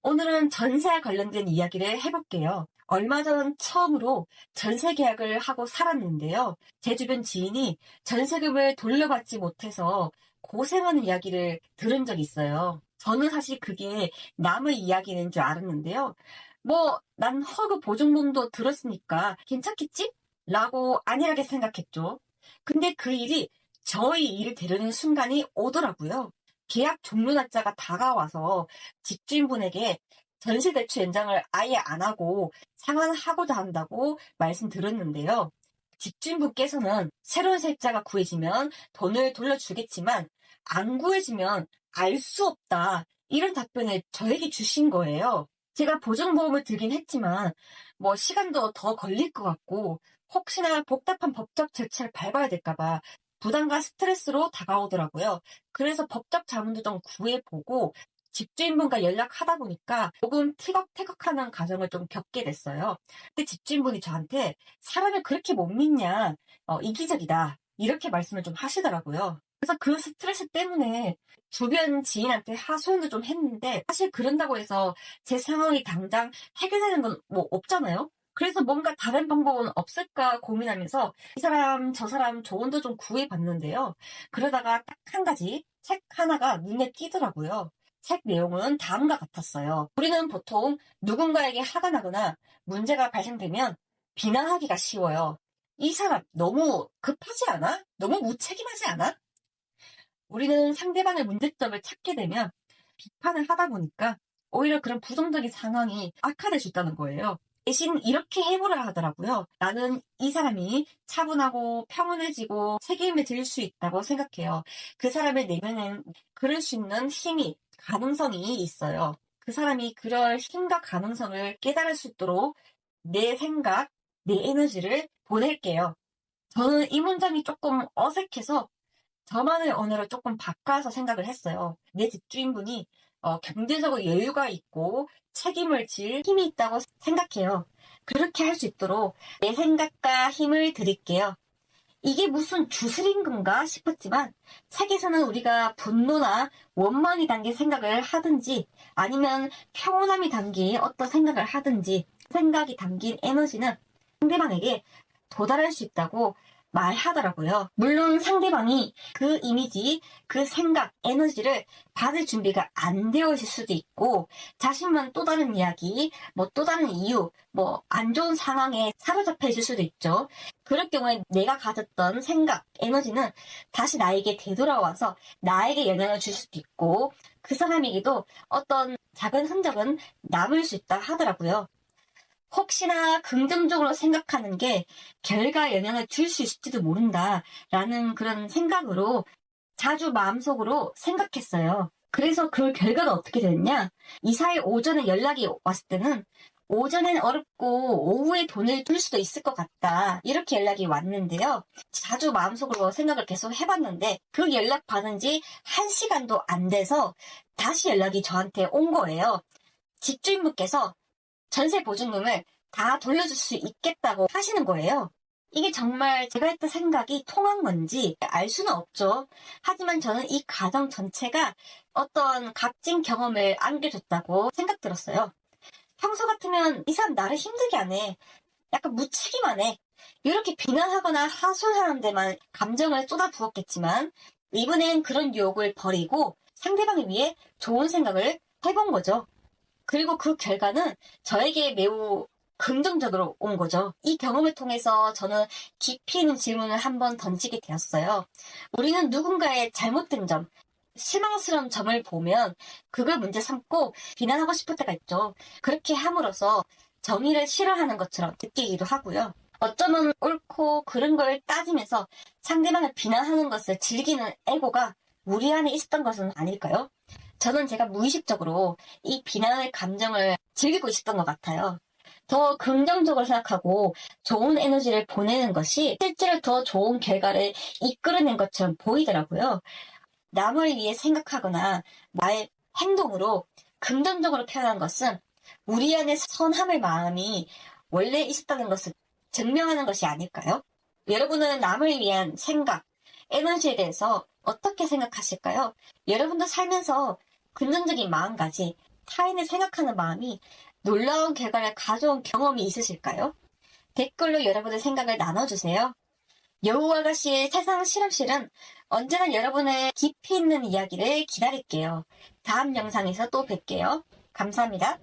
오늘은 전세 관련된 이야기를 해볼게요. 얼마 전 처음으로 전세 계약을 하고 살았는데요. 제 주변 지인이 전세금을 돌려받지 못해서 고생하는 이야기를 들은 적이 있어요. 저는 사실 그게 남의 이야기인 줄 알았는데요. 난 허그 보증금도 들었으니까 괜찮겠지? 라고 안일하게 생각했죠. 근데 그 일이 저의 일을 되려는 순간이 오더라고요. 계약 종료 날짜가 다가와서 집주인분에게 전세 대출 연장을 아예 안 하고 상환하고자 한다고 말씀드렸는데요. 집주인분께서는 새로운 세입자가 구해지면 돈을 돌려주겠지만 안 구해지면 알 수 없다. 이런 답변을 저에게 주신 거예요. 제가 보증보험을 들긴 했지만 시간도 더 걸릴 것 같고 혹시나 복잡한 법적 절차를 밟아야 될까봐 부담과 스트레스로 다가오더라고요. 그래서 법적 자문도 좀 구해보고 집주인분과 연락하다 보니까 조금 티격태격하는 과정을 좀 겪게 됐어요. 근데 집주인분이 저한테 사람을 그렇게 못 믿냐, 이기적이다 이렇게 말씀을 좀 하시더라고요. 그래서 그 스트레스 때문에 주변 지인한테 하소연도 좀 했는데 사실 그런다고 해서 제 상황이 당장 해결되는 건 없잖아요. 그래서 뭔가 다른 방법은 없을까 고민하면서 이 사람 저 사람 조언도 좀 구해봤는데요. 그러다가 딱 한 가지 책 하나가 눈에 띄더라고요. 책 내용은 다음과 같았어요. 우리는 보통 누군가에게 화가 나거나 문제가 발생되면 비난하기가 쉬워요. 이 사람 너무 급하지 않아? 너무 무책임하지 않아? 우리는 상대방의 문제점을 찾게 되면 비판을 하다 보니까 오히려 그런 부정적인 상황이 악화될 수 있다는 거예요. 대신 이렇게 해보라 하더라고요. 나는 이 사람이 차분하고 평온해지고 책임을 질 수 있다고 생각해요. 그 사람의 내면엔 그럴 수 있는 힘이, 가능성이 있어요. 그 사람이 그럴 힘과 가능성을 깨달을 수 있도록 내 생각, 내 에너지를 보낼게요. 저는 이 문장이 조금 어색해서 저만의 언어를 조금 바꿔서 생각을 했어요. 내 집주인분이 경제적으로 여유가 있고 책임을 질 힘이 있다고 생각해요. 그렇게 할 수 있도록 내 생각과 힘을 드릴게요. 이게 무슨 주술임금가 싶었지만 책에서는 우리가 분노나 원망이 담긴 생각을 하든지 아니면 평온함이 담긴 어떤 생각을 하든지 생각이 담긴 에너지는 상대방에게 도달할 수 있다고 말하더라고요. 물론 상대방이 그 이미지, 그 생각, 에너지를 받을 준비가 안 되어 있을 수도 있고 자신만 또 다른 이야기, 또 다른 이유, 안 좋은 상황에 사로잡혀 있을 수도 있죠. 그럴 경우에 내가 가졌던 생각, 에너지는 다시 나에게 되돌아와서 나에게 영향을 줄 수도 있고 그 사람에게도 어떤 작은 흔적은 남을 수 있다 하더라고요. 혹시나 긍정적으로 생각하는 게 결과에 영향을 줄 수 있을지도 모른다라는 그런 생각으로 자주 마음속으로 생각했어요. 그래서 그 결과가 어떻게 됐냐? 이사일 오전에 연락이 왔을 때는 오전엔 어렵고 오후에 돈을 줄 수도 있을 것 같다. 이렇게 연락이 왔는데요. 자주 마음속으로 생각을 계속 해봤는데 그 연락 받은 지 1시간도 안 돼서 다시 연락이 저한테 온 거예요. 집주인분께서 전세 보증금을 다 돌려줄 수 있겠다고 하시는 거예요. 이게 정말 제가 했던 생각이 통한 건지 알 수는 없죠. 하지만 저는 이 가정 전체가 어떤 값진 경험을 안겨줬다고 생각 들었어요. 평소 같으면 이 사람 나를 힘들게 하네. 약간 무책임하네. 이렇게 비난하거나 하소연하는 데만 감정을 쏟아부었겠지만 이번엔 그런 유혹을 버리고 상대방을 위해 좋은 생각을 해본 거죠. 그리고 그 결과는 저에게 매우 긍정적으로 온 거죠. 이 경험을 통해서 저는 깊이 있는 질문을 한번 던지게 되었어요. 우리는 누군가의 잘못된 점, 실망스러운 점을 보면 그걸 문제 삼고 비난하고 싶을 때가 있죠. 그렇게 함으로써 정의를 싫어하는 것처럼 느끼기도 하고요. 어쩌면 옳고 그른 걸 따지면서 상대방을 비난하는 것을 즐기는 에고가 우리 안에 있었던 것은 아닐까요? 저는 제가 무의식적으로 이 비난의 감정을 즐기고 있었던 것 같아요. 더 긍정적으로 생각하고 좋은 에너지를 보내는 것이 실제로 더 좋은 결과를 이끌어낸 것처럼 보이더라고요. 남을 위해 생각하거나 나의 행동으로 긍정적으로 표현한 것은 우리 안에 선함의 마음이 원래 있었다는 것을 증명하는 것이 아닐까요? 여러분은 남을 위한 생각, 에너지에 대해서 어떻게 생각하실까요? 여러분도 살면서 긍정적인 마음가짐, 타인을 생각하는 마음이 놀라운 결과를 가져온 경험이 있으실까요? 댓글로 여러분의 생각을 나눠주세요. 여우 아가씨의 세상 실험실은 언제나 여러분의 깊이 있는 이야기를 기다릴게요. 다음 영상에서 또 뵐게요. 감사합니다.